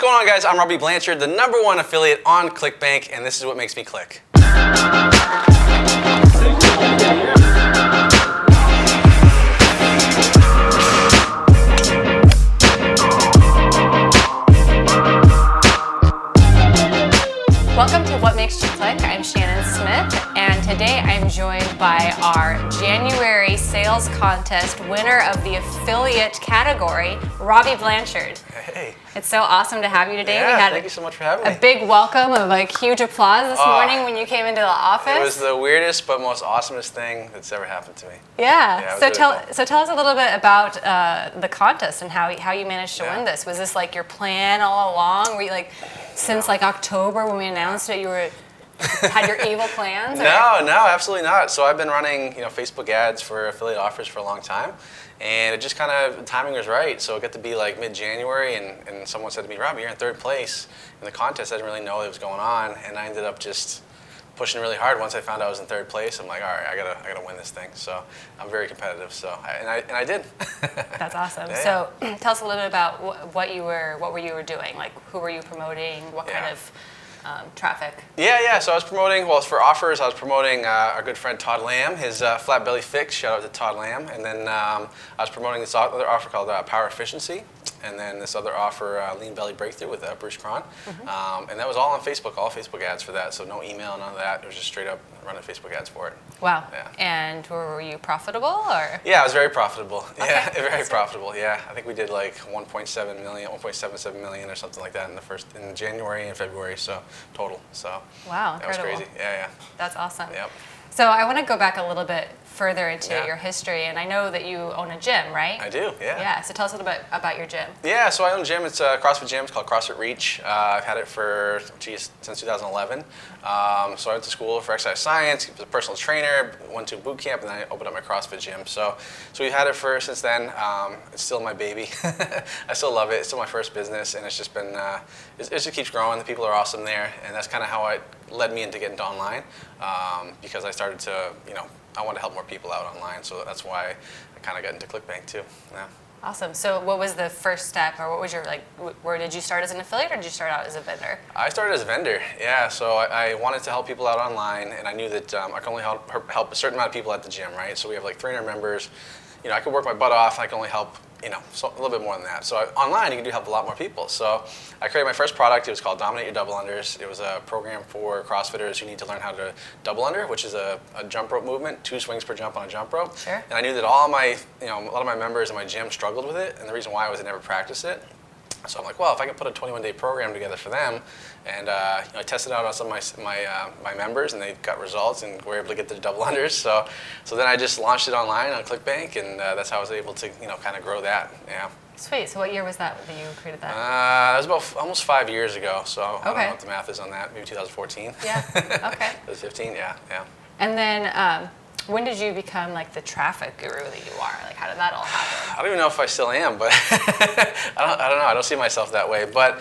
going on, guys? I'm Robby Blanchard, the #1 affiliate on ClickBank, and this is what makes me click. Welcome to What Makes You Click. I'm Shannon Smith, and today I'm joined by our January sales contest winner of the affiliate category, Robby Blanchard. Hey. It's so awesome to have you today. Yeah, we had thank you so much for having me. A big welcome of huge applause this morning when you came into the office. It was the weirdest but most awesomest thing that's ever happened to me. Yeah. So really tell cool. so tell us a little bit about the contest and how you managed to win this. Was this your plan all along? Were you since October when we announced it, you had your evil plans? Or? No, absolutely not. So I've been running Facebook ads for affiliate offers for a long time, and it just kind of timing was right. So it got to be mid-January, and someone said to me, "Robbie, you're in third place in the contest." I didn't really know what was going on, and I ended up just pushing really hard. Once I found out I was in third place, I'm like, all right, I gotta win this thing. So I'm very competitive. So I did. That's awesome. Yeah. So tell us a little bit about what you were doing. Who were you promoting? What kind of traffic? Yeah. So I was promoting, for offers, I was promoting our good friend Todd Lamb, his Flat Belly Fix. Shout out to Todd Lamb. And then I was promoting this other offer called Power Efficiency. And then this other offer, Lean Belly Breakthrough with Bruce Cron. And that was all on Facebook, all Facebook ads for that. So no email, none of that. It was just straight up running Facebook ads for it. Wow. Yeah. And were you profitable or? Yeah, it was very profitable. Okay. Yeah, very profitable. Yeah, I think we did 1.7 million, 1.77 million or something like that in January and February. So total. So wow, that was incredible. crazy. Yeah. That's awesome. Yep. So I want to go back a little bit further into your history, and I know that you own a gym, right? I do. Yeah. Yeah. So tell us a little bit about your gym. Yeah, so I own a gym. It's a CrossFit gym. It's called CrossFit Reach. I've had it since 2011. So I went to school for exercise science, was a personal trainer, went to boot camp, and then I opened up my CrossFit gym. So we've had it since then. It's still my baby. I still love it. It's still my first business, and it's just been, it just keeps growing. The people are awesome there, and that's kind of how it led me into getting into online, because I started to, I wanted to help more people out online, so that's why I kind of got into ClickBank too. Yeah. Awesome. So what was the first step, or what was your, where did you start as an affiliate, or did you start out as a vendor? I started as a vendor, yeah. So I wanted to help people out online, and I knew that I can only help a certain amount of people at the gym, right? So we have 300 members. I could work my butt off. I can only help, so a little bit more than that. So online, you can help a lot more people. So I created my first product. It was called Dominate Your Double Unders. It was a program for CrossFitters who need to learn how to double under, which is a jump rope movement, 2 swings per jump on a jump rope. Sure. And I knew that a lot of my members in my gym struggled with it, and the reason why was I never practiced it. So I'm like, well, if I can put a 21-day program together for them, and I tested out on some of my members, and they got results, and were able to get the double unders. So then I just launched it online on ClickBank, and that's how I was able to kind of grow that. Yeah. Sweet. So what year was that you created that? That was about almost 5 years ago. So I don't know what the math is on that. Maybe 2014. Yeah. Okay. 2015. Yeah. And then. When did you become the traffic guru that you are? How did that all happen? I don't even know if I still am, but I don't know. I don't see myself that way. But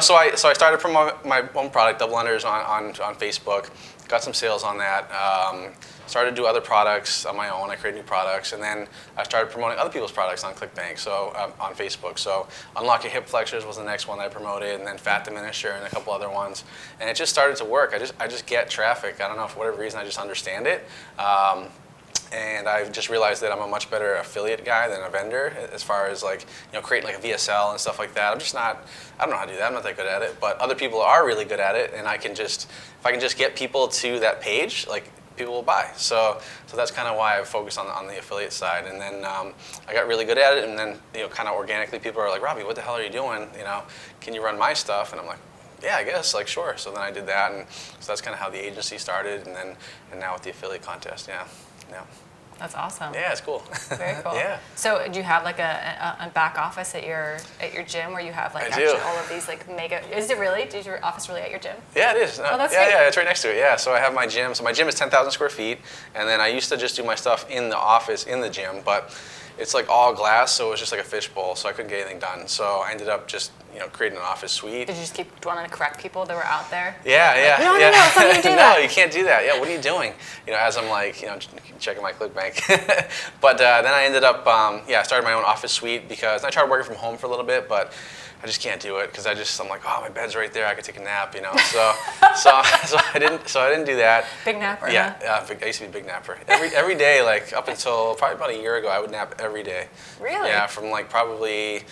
so I started promoting my own product, Double Unders, on Facebook. Got some sales on that. Started to do other products on my own. I created new products, and then I started promoting other people's products on ClickBank, so on Facebook. So Unlock Your Hip Flexors was the next one that I promoted, and then Fat Diminisher and a couple other ones. And it just started to work. I just get traffic. I don't know, for whatever reason, I just understand it. And I've just realized that I'm a much better affiliate guy than a vendor as far as creating a VSL and stuff like that. I don't know how to do that. I'm not that good at it, but other people are really good at it, and if I can just get people to that page, people will buy. So that's kind of why I focused on the affiliate side. And then I got really good at it, and then kind of organically people are like, Robbie, what the hell are you doing? Can you run my stuff? And I'm like, yeah, I guess, sure. So then I did that, and so that's kind of how the agency started, and now with the affiliate contest, yeah. That's awesome. Yeah, it's cool. Very cool. Yeah. So do you have a back office at your gym where you have actually all of these mega? Is it really? Is your office really at your gym? Yeah, it is. Oh, that's great. Yeah, it's right next to it. Yeah. So I have my gym. So my gym is 10,000 square feet, and then I used to just do my stuff in the office in the gym, but it's all glass, so it was just like a fishbowl, so I couldn't get anything done. So I ended up just creating an office suite. Did you just keep wanting to correct people that were out there? Yeah. No, it's not how you do that. No, you can't do that. Yeah, what are you doing? As I'm checking my ClickBank. But then I ended up, I started my own office suite because I tried working from home for a little bit, but I just can't do it because I'm like, oh, my bed's right there. I could take a nap, So I didn't do that. Big napper. Yeah, Huh? I used to be a big napper. Every day, like up until probably about a year ago, I would nap every day. Really? Yeah, from like probably.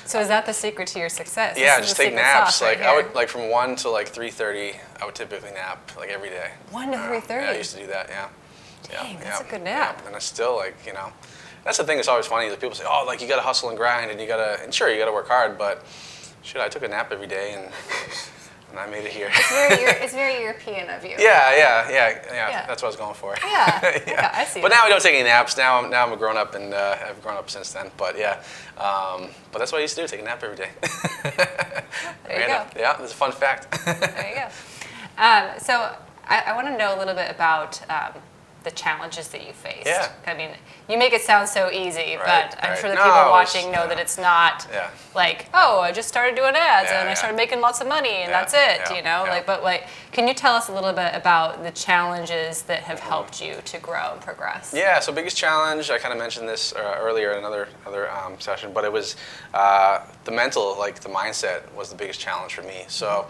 So is that the secret to your success? Yeah, This is just the take secret naps. sauce right Like I here. would like from 1 to like 3:30. I would typically nap like every day. 1 to 3:30. Yeah, I used to do that. Yeah. Dang, that's a good nap. Yeah. And I still that's the thing that's always funny. Is people say, oh, like you got to hustle and grind, and sure, you got to work hard, but shit, I took a nap every day and I made it here. It's very European of you. Yeah. That's what I was going for. Yeah. Okay, I see. But now I don't take any naps. Now I'm a grown up, and I've grown up since then. But yeah, but that's what I used to do: take a nap every day. There you go. Yeah, it's a fun fact. There you go. So I want to know a little bit about the challenges that you faced. Yeah. I mean, you make it sound so easy, Right, but I'm right. sure the No, people it was- watching know yeah. that it's not Yeah. like, oh, I just started doing ads Yeah, and I yeah. started making lots of money and Yeah, that's it, yeah, yeah. But can you tell us a little bit about the challenges that have helped you to grow and progress? Yeah, so biggest challenge, I kind of mentioned this earlier in another session, but it was the mental, like the mindset was the biggest challenge for me. So,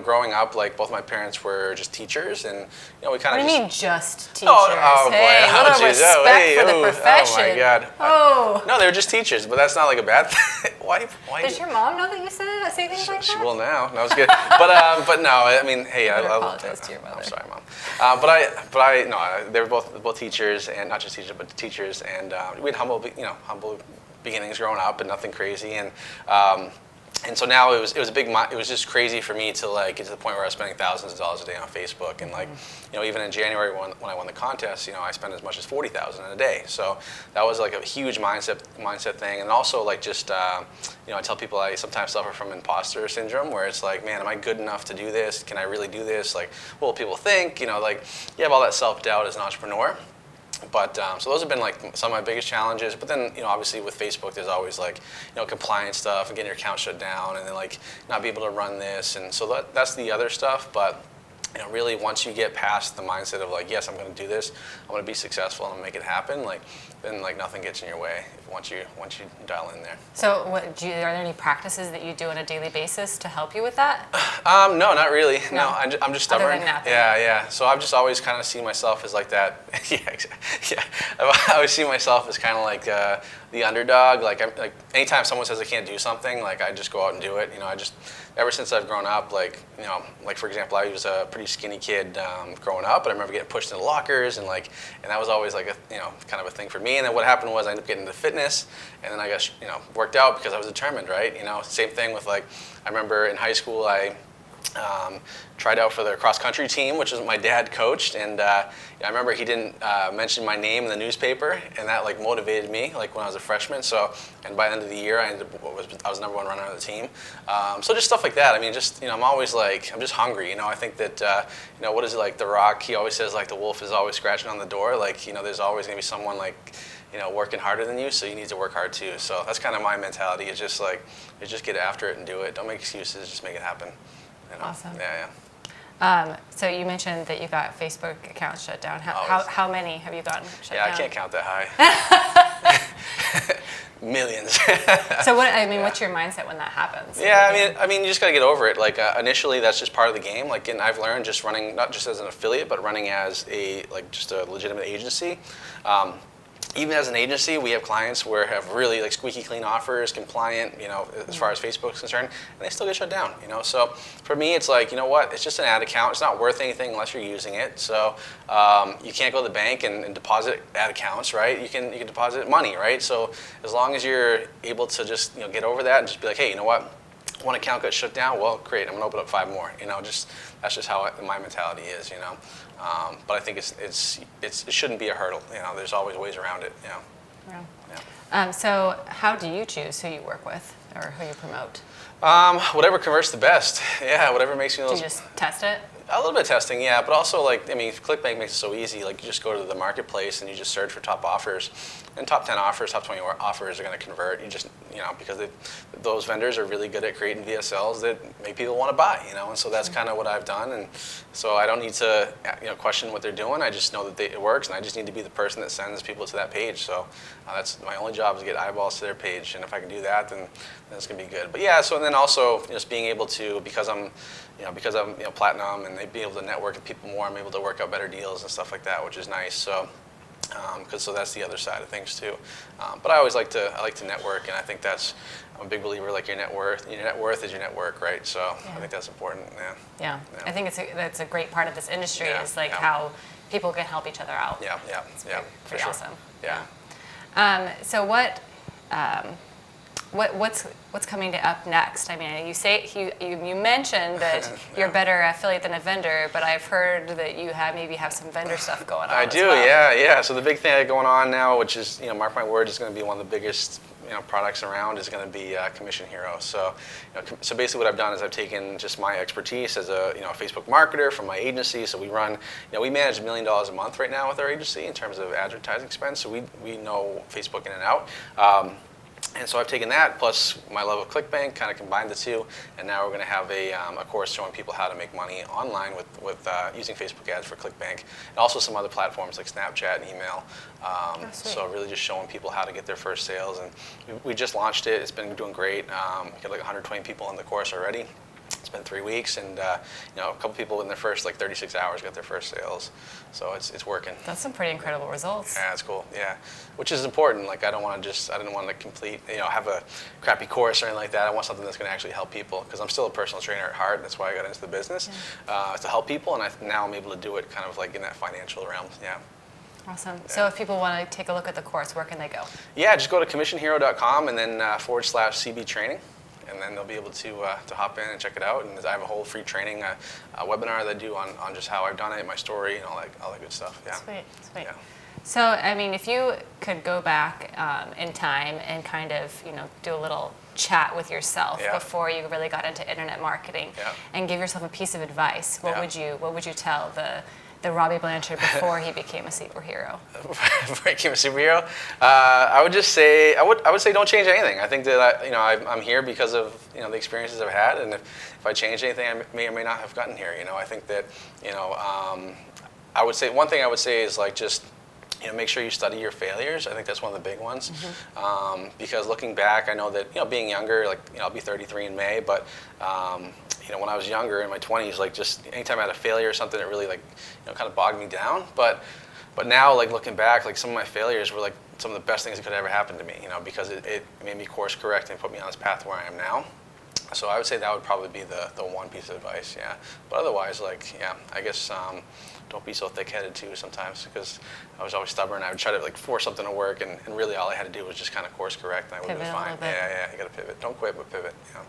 growing up, like both my parents were just teachers, and we kind What of do you mean just teachers? Oh, boy. Hey, a little geez. respect for the Oh profession. my God. Oh. No, they were just teachers, but that's not like a bad thing. Why? Does your mom know that you say things like She that? will now. No, it's good. But no, I mean, hey, I apologize to your mother. I'm sorry, Mom. But they were both teachers, and not just teachers, but teachers, and we had humble beginnings growing up, and nothing crazy, and so now it was just crazy for me to like get to the point where I was spending thousands of dollars a day on Facebook, and like even in January when I won the contest, I spent as much as $40,000 in a day. So that was like a huge mindset thing, and also like just I tell people I sometimes suffer from imposter syndrome, where it's like, man, am I good enough to do this? Can I really do this? Like, what will people think? Like you have all that self-doubt as an entrepreneur. But so those have been like some of my biggest challenges. But then obviously with Facebook, there's always like compliance stuff and getting your account shut down, and then like not be able to run this, and so that's the other stuff. But really once you get past the mindset of like, yes, I'm going to do this, I'm going to be successful, and I'm going to make it happen. Then nothing gets in your way once you dial in there. So are there any practices that you do on a daily basis to help you with that? No, not really. No, I'm just Other stubborn. than napping. Yeah. So I've just always kind of seen myself as like that. Yeah. I always see myself as kind of like the underdog. Like anytime someone says I can't do something, like I just go out and do it. Ever since I've grown up, like for example, I was a pretty skinny kid growing up, but I remember getting pushed into lockers, and that was always like kind of a thing for me. And then what happened was I ended up getting into fitness, and then I got worked out because I was determined, right? Same thing with like I remember in high school I tried out for the cross country team, which is what my dad coached, and I remember he didn't mention my name in the newspaper, and that like motivated me like when I was a freshman. So, and by the end of the year, I was number one runner on the team. So just stuff like that. I mean, just I'm always like I'm just hungry. I think that what is it like The Rock? He always says like the wolf is always scratching on the door. Like there's always gonna be someone like working harder than you, so you need to work hard too. So that's kind of my mentality. It's just like just get after it and do it. Don't make excuses. Just make it happen. Awesome. Yeah. So you mentioned that you got Facebook accounts shut down. How many have you gotten shut down? Yeah, I can't count that high. Millions. So what's your mindset when that happens? Yeah, I mean, you just gotta get over it. Like initially, that's just part of the game. Like, and I've learned just running not just as an affiliate, but running as just a legitimate agency. Even as an agency, we have clients where have really like squeaky clean offers, compliant, as far as Facebook's concerned, and they still get shut down, So for me, it's like, it's just an ad account. It's not worth anything unless you're using it. So you can't go to the bank and deposit ad accounts, right? You can deposit money, right? So as long as you're able to just get over that and just be like, hey, you know what? One account got shut down. Well, great. I'm gonna open up 5 more. That's just how my mentality is. But I think it shouldn't be a hurdle. There's always ways around it. Yeah. So how do you choose who you work with or who you promote? Whatever converts the best. Yeah, whatever makes me. Do you just test it? A little bit of testing, yeah, but also ClickBank makes it so easy. Like you just go to the marketplace and you just search for top offers. And top 10 offers, top 20 offers are going to convert. You just, because those vendors are really good at creating VSLs that make people want to buy, and so that's kind of what I've done. And so I don't need to, question what they're doing. I just know that it works, and I just need to be the person that sends people to that page. So that's my only job, is to get eyeballs to their page. And if I can do that, then it's going to be good. But yeah, so and then also just being able to, because I'm platinum, and they be able to network with people more, I'm able to work out better deals and stuff like that, which is nice. So. So that's the other side of things too. But I always like to network, and I think I'm a big believer, like your net worth is your network, right? So I think that's important. Yeah. I think that's a great part of this industry, is like yeah. how people can help each other out. Yeah, It's for pretty sure. awesome. Yeah. So what's coming up next? I mean, you mentioned that you're a better affiliate than a vendor, but I've heard that you maybe have some vendor stuff going on. I do, as well. yeah. So the big thing I got going on now, which is, mark my word, is going to be one of the biggest products around, is going to be Commission Hero. So, so basically what I've done is I've taken just my expertise as a Facebook marketer from my agency. So we run, we manage $1 million a month right now with our agency in terms of advertising spend. So we know Facebook in and out. And so I've taken that plus my love of ClickBank, kind of combined the two, and now we're going to have a course showing people how to make money online with using Facebook ads for ClickBank, and also some other platforms like Snapchat and email. So really just showing people how to get their first sales, and we just launched it. It's been doing great. We got like 120 people in the course already. It's been 3 weeks, and a couple people in their first 36 hours got their first sales. So it's working. That's some pretty incredible results. Yeah, it's cool. Yeah, which is important. Like I didn't want to complete, have a crappy course or anything like that. I want something that's going to actually help people, because I'm still a personal trainer at heart. That's why I got into the business, to help people, and now I'm able to do it kind of like in that financial realm. Yeah. Awesome. Yeah. So if people want to take a look at the course, where can they go? Yeah, just go to commissionhero.com and then /CB training. And then they'll be able to hop in and check it out. And I have a whole free training webinar that I do on just how I've done it, my story, and all that good stuff. Yeah. Sweet. Yeah. So, I mean, if you could go back in time and kind of, do a little chat with yourself before you really got into internet marketing, and give yourself a piece of advice, what would you tell the Robby Blanchard before he became a superhero? Before he became a superhero, I would just say I would say don't change anything. I think that I'm here because of the experiences I've had, and if I changed anything, I may or may not have gotten here. I think that I would say one thing I would say is like just make sure you study your failures. I think that's one of the big ones. Mm-hmm. Because looking back, I know that being younger, I'll be 33 in May, but when I was younger in my 20s, like just anytime I had a failure or something, it really kind of bogged me down. But now, looking back, some of my failures were some of the best things that could ever happen to me, because it made me course correct and put me on this path where I am now. So I would say that would probably be the one piece of advice, yeah. But otherwise, I guess don't be so thick-headed too sometimes, because I was always stubborn. I would try to force something to work, and really all I had to do was just kind of course correct, and I would have been fine. Yeah, you got to pivot. Don't quit, but pivot. Yeah.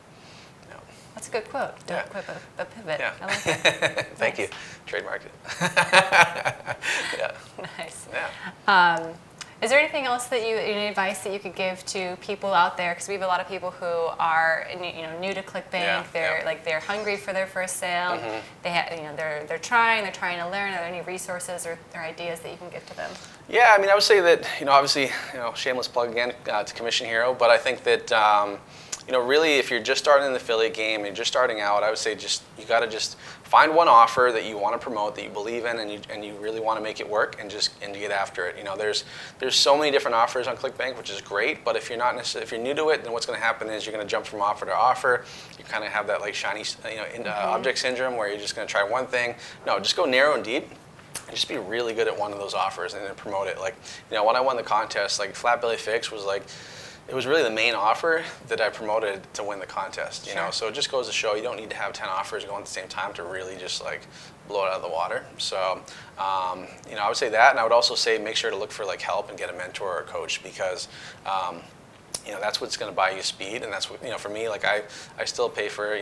That's a good quote. Don't quit, but pivot. Yeah. I like it. Thank you. Trademarked it. Yeah. Nice. Yeah. Is there anything else any advice that you could give to people out there? Because we have a lot of people who are new to ClickBank. They're hungry for their first sale. Mm-hmm. They're trying to learn. Are there any resources or ideas that you can give to them? Yeah, I mean, I would say that obviously shameless plug again to Commission Hero, but I think that really, if you're just starting in the affiliate game and you're just starting out, I would say you got to just find one offer that you want to promote, that you believe in, and you really want to make it work, and get after it. There's so many different offers on ClickBank, which is great. But if you're new to it, then what's going to happen is you're going to jump from offer to offer. You kind of have that shiny object syndrome, where you're just going to try one thing. No, just go narrow and deep. Just be really good at one of those offers and then promote it. When I won the contest, Flat Belly Fix was it was really the main offer that I promoted to win the contest, Sure. So it just goes to show you don't need to have 10 offers going at the same time to really just blow it out of the water. So, I would say that, and I would also say make sure to look for help and get a mentor or a coach, because that's what's going to buy you speed, and that's what for me. I still pay for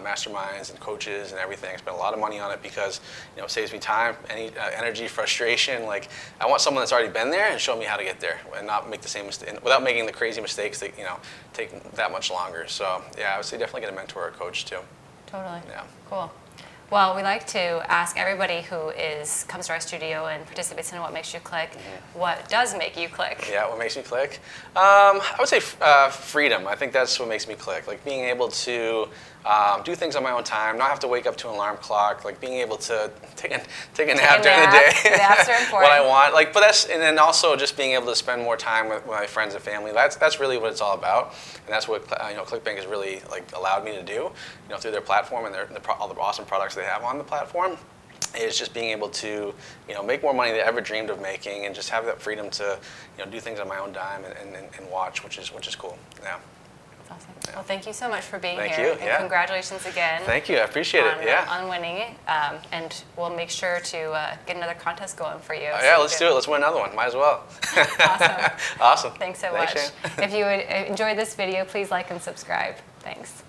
masterminds and coaches and everything. I spend a lot of money on it because it saves me time, energy, frustration. I want someone that's already been there and show me how to get there, and not make the same mistake without making the crazy mistakes that take that much longer. So yeah, I would say definitely get a mentor or a coach too. Totally. Yeah. Cool. Well, we like to ask everybody who comes to our studio and participates in What Makes You Click, what does make you click? Yeah, what makes me click? I would say freedom. I think that's what makes me click. Like being able to do things on my own time, not have to wake up to an alarm clock. Like being able to take a nap during the day. Naps are important. What I want. Like, and then also just being able to spend more time with my friends and family. That's really what it's all about, and that's what ClickBank has really allowed me to do. Through their platform and all the awesome products they have on the platform, is just being able to make more money than I ever dreamed of making, and just have that freedom to do things on my own dime and watch, which is cool. Yeah. That's awesome. Well, thank you so much for being Thank here. you. Yeah. And congratulations again. Thank you. I appreciate it. Yeah. On winning it, and we'll make sure to get another contest going for you. Yeah, let's do it. Let's win another one. Might as well. Awesome. Awesome. Thanks so much. Shane. If you enjoyed this video, please like and subscribe. Thanks.